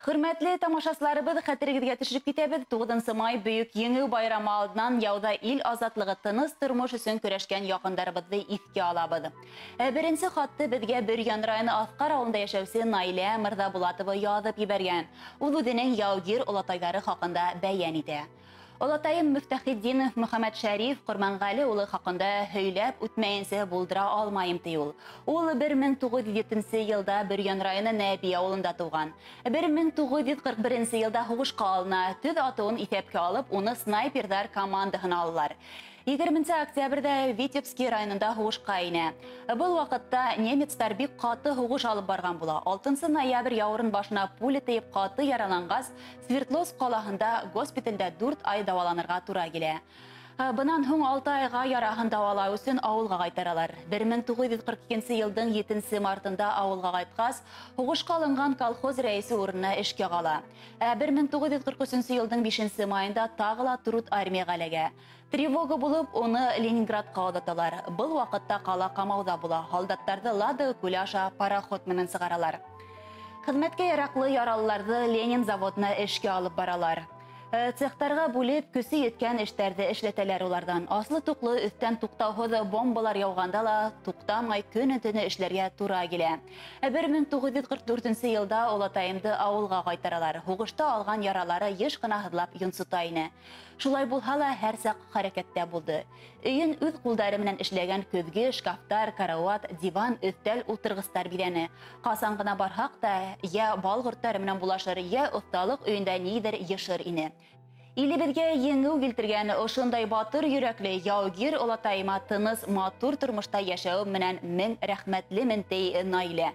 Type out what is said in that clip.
Hürmetli tamaşaçılarыбыз, xətirinizə төшереп китәбез. 9 май Бөек Еңеү байрамы алдынан яуда ил азатлыгы тыныс тормыш өчен көрәшкән якындарыбызны искә алабыз. Беренче хатты безгә Бөрьян районы Аскар авылында яшәүче Наилә Мырзабулатова язып җибәргән. Ул үзенең яугир олатайлары хакында бәян итә. Олатайым Мөфтәхетдинов Мөхәммәд Шәриф Корбангали улы хакында һөйләп үтмәенсә булдыра алмаем ди ул. Ул 1907 елда Бөрьян районы Нәби авылында туган. 1941 елда һугышка алына, төз атуын исәпкә алып, уны снайпердар командаһына алалар. 20 октябрьдә Витебский районында һугышка инә. Был вакытта немецлар бик каты һугыш алып барган була. 6 ноябрь яурын башына пуля тиеп каты яралангас, Свердловск калаһында госпитальдә 4 ай даваланырга туры килә. Бынан һуң 6 айга яраһын давалау өчен авылга кайтаралар. 1942 елның 7 мартында авылга кайткас, һугышка алынган колхоз рәисе урынына эшкә кала. 1943 елның 5 майында тагыла Труд армияга эләгә. Тревога булып, уны Ленинградка озаталар. Был вакытта кала камауда була. Солдаттарды Лада Куляша пароход менән сыгаралар. Хезмәткә яраклы яралыларны Ленин заводына эшкә алып баралар. Цехтарга бүлеп, көсі еткән эштәрде эшләтәләр улардан. Аслы туклы өстән туктаусыз бомбалар яуганда ла туктамай көн-төне эшләргә туры килә. 1944 елда олатаемды авылга кайтаралар. Һугышта алган яралары еш кына һыҙлап йонсота ине. Шулай булһа ла һәр саҡ хәрәкәттә булды. Өйөн үҙ ҡулдары менән эшләгән көҙгө, шкафтар, карауат, диван, өҫтәл, ултырғыстар биҙәне. Ҡасан ғына барһаҡ та, йә балғорттары менән булашыр, йә оҫталыҡ өйөндә ниҙер йышыр ине. Илебеҙгә еңеү килтергән ошондай батыр йөрәкле яугир олатайыма тыныс матур тормошта йәшәү менән мең рәхмәтлемен ти Наилә.